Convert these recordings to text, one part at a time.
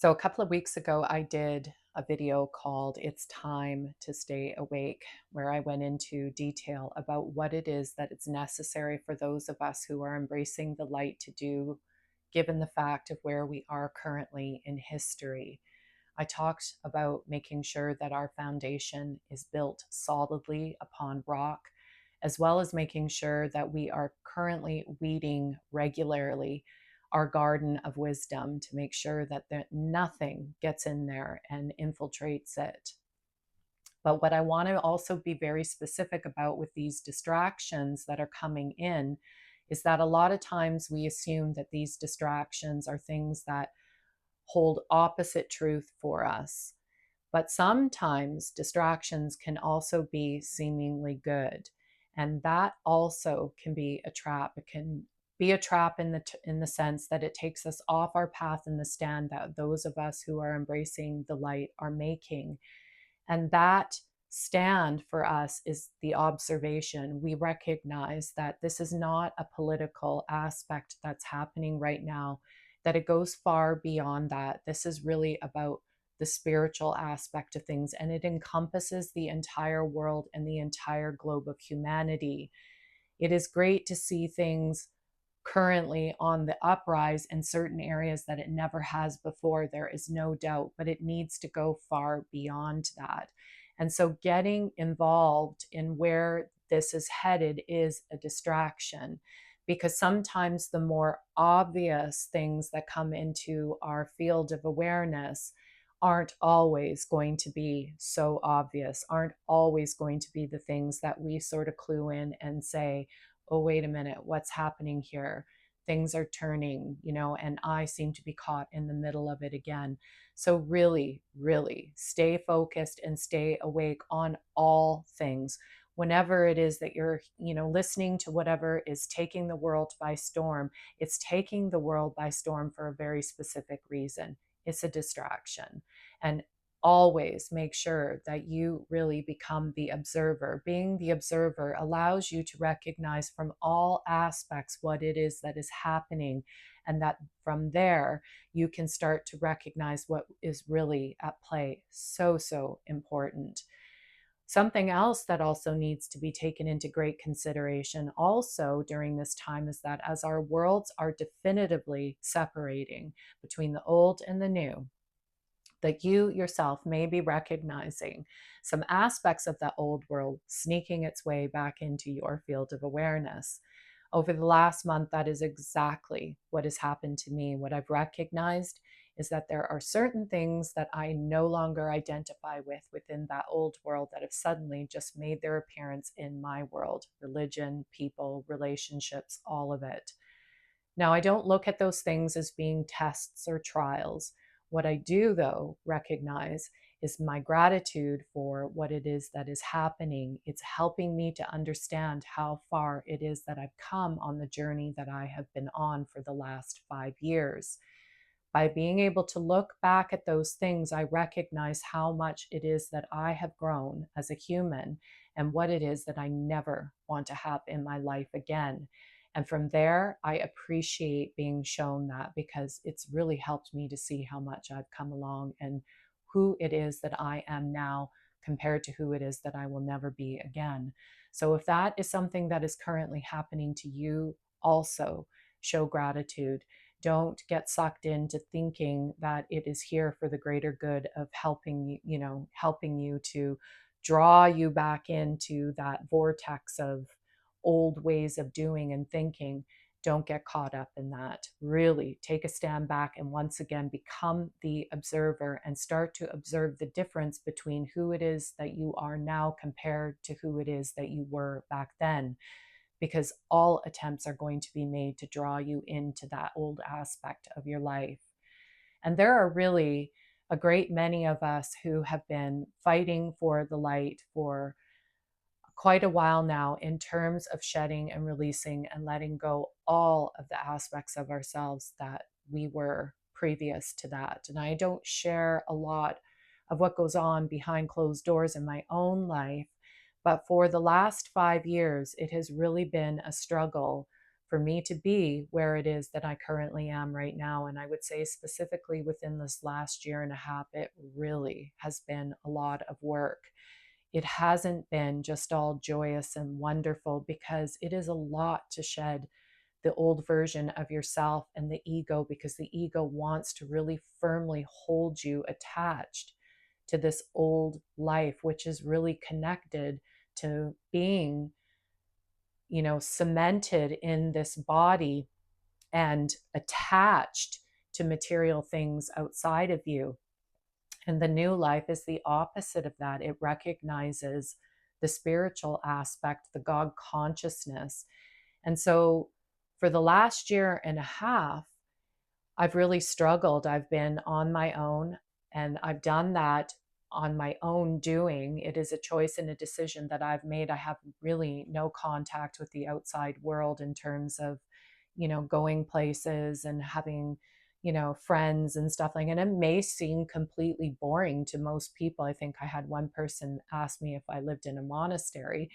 So, a couple of weeks ago, I did a video called It's Time to Stay Awake, where I went into detail about what it is that it's necessary for those of us who are embracing the light to do, given the fact of where we are currently in history. I talked about making sure that our foundation is built solidly upon rock, as well as making sure that we are currently weeding regularly our garden of wisdom to make sure that nothing gets in there and infiltrates it. But what I want to also be very specific about with these distractions that are coming in is that a lot of times we assume that these distractions are things that hold opposite truth for us. But sometimes distractions can also be seemingly good. And that also can be a trap. It can be a trap in the sense that it takes us off our path in the stand that those of us who are embracing the light are making. And that stand for us is the observation. We recognize that this is not a political aspect that's happening right now, that it goes far beyond that. This is really about the spiritual aspect of things, and it encompasses the entire world and the entire globe of humanity. It is great to see things currently on the uprise in certain areas that it never has before. There is no doubt, but it needs to go far beyond that. And so getting involved in where this is headed is a distraction because sometimes the more obvious things that come into our field of awareness aren't always going to be so obvious, aren't always going to be the things that we sort of clue in and say, oh, wait a minute, what's happening here? Things are turning, and I seem to be caught in the middle of it again. So, really, really stay focused and stay awake on all things. Whenever it is that you're, listening to whatever is taking the world by storm, it's taking the world by storm for a very specific reason. It's a distraction. And always make sure that you really become the observer. Being the observer allows you to recognize from all aspects what it is that is happening, and that from there you can start to recognize what is really at play. So, so important. Something else that also needs to be taken into great consideration also during this time is that as our worlds are definitively separating between the old and the new, that you yourself may be recognizing some aspects of that old world sneaking its way back into your field of awareness. Over the last month, that is exactly what has happened to me. What I've recognized is that there are certain things that I no longer identify with within that old world that have suddenly just made their appearance in my world: religion, people, relationships, all of it. Now, I don't look at those things as being tests or trials. What I do, though, recognize is my gratitude for what it is that is happening. It's helping me to understand how far it is that I've come on the journey that I have been on for the last 5 years. By being able to look back at those things, I recognize how much it is that I have grown as a human and what it is that I never want to have in my life again. And from there, I appreciate being shown that because it's really helped me to see how much I've come along and who it is that I am now compared to who it is that I will never be again. So if that is something that is currently happening to you, also show gratitude. Don't get sucked into thinking that it is here for the greater good of helping you, helping you to draw you back into that vortex of old ways of doing and thinking. Don't get caught up in that. Really take a stand back and once again become the observer and start to observe the difference between who it is that you are now compared to who it is that you were back then, because all attempts are going to be made to draw you into that old aspect of your life. And there are really a great many of us who have been fighting for the light for quite a while now in terms of shedding and releasing and letting go all of the aspects of ourselves that we were previous to that. And I don't share a lot of what goes on behind closed doors in my own life, but for the last 5 years, it has really been a struggle for me to be where it is that I currently am right now. And I would say, specifically within this last year and a half, it really has been a lot of work. It hasn't been just all joyous and wonderful, because it is a lot to shed the old version of yourself and the ego, because the ego wants to really firmly hold you attached to this old life, which is really connected to being, cemented in this body and attached to material things outside of you. And the new life is the opposite of that. It recognizes the spiritual aspect, the God consciousness. And so for the last year and a half, I've really struggled. I've been on my own, and I've done that on my own doing. It is a choice and a decision that I've made. I have really no contact with the outside world in terms of, going places and having, friends and stuff like that. And it may seem completely boring to most people. I think I had one person ask me if I lived in a monastery,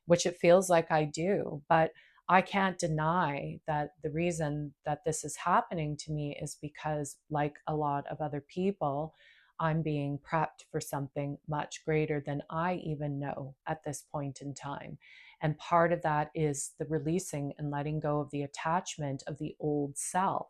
which it feels like I do. But I can't deny that the reason that this is happening to me is because, like a lot of other people, I'm being prepped for something much greater than I even know at this point in time. And part of that is the releasing and letting go of the attachment of the old self,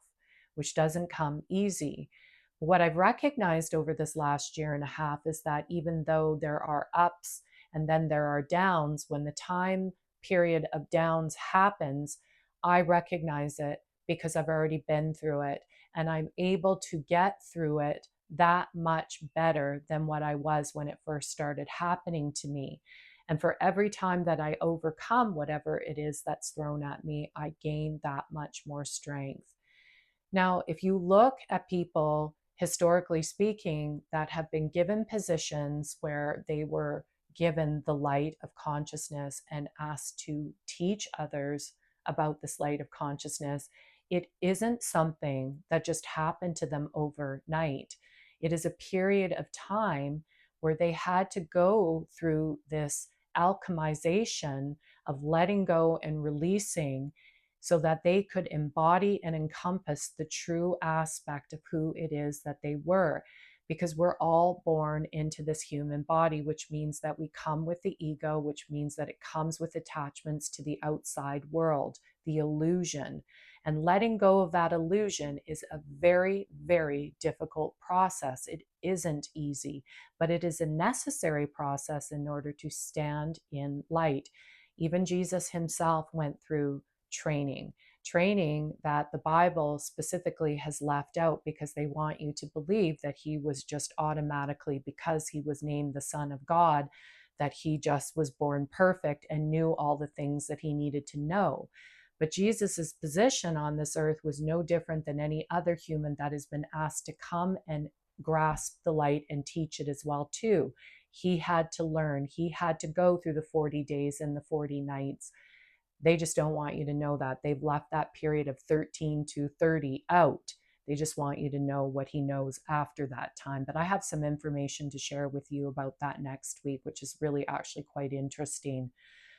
which doesn't come easy. What I've recognized over this last year and a half is that even though there are ups and then there are downs, when the time period of downs happens, I recognize it because I've already been through it, and I'm able to get through it that much better than what I was when it first started happening to me. And for every time that I overcome whatever it is that's thrown at me, I gain that much more strength. Now, if you look at people, historically speaking, that have been given positions where they were given the light of consciousness and asked to teach others about this light of consciousness, it isn't something that just happened to them overnight. It is a period of time where they had to go through this alchemization of letting go and releasing, so that they could embody and encompass the true aspect of who it is that they were. Because we're all born into this human body, which means that we come with the ego, which means that it comes with attachments to the outside world, the illusion. And letting go of that illusion is a very, very difficult process. It isn't easy, but it is a necessary process in order to stand in light. Even Jesus himself went through training that the Bible specifically has left out, because they want you to believe that he was just automatically, because he was named the Son of God, that he just was born perfect and knew all the things that he needed to know. But Jesus's position on this earth was no different than any other human that has been asked to come and grasp the light and teach it as well too. He had to learn. He had to go through the 40 days and the 40 nights. They just don't want you to know that. They've left that period of 13 to 30 out. They just want you to know what he knows after that time. But I have some information to share with you about that next week, which is really actually quite interesting.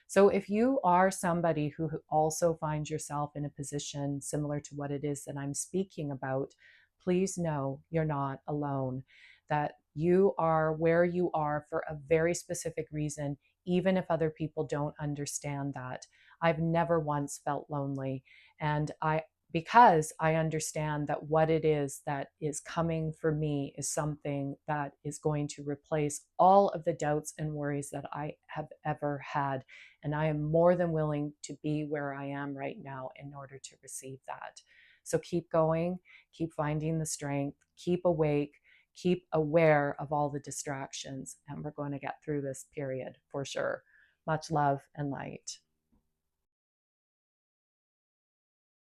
So if you are somebody who also finds yourself in a position similar to what it is that I'm speaking about, please know you're not alone, that you are where you are for a very specific reason, even if other people don't understand that. I've never once felt lonely. And because I understand that what it is that is coming for me is something that is going to replace all of the doubts and worries that I have ever had. And I am more than willing to be where I am right now in order to receive that. So keep going, keep finding the strength, keep awake, keep aware of all the distractions, and we're going to get through this period for sure. Much love and light.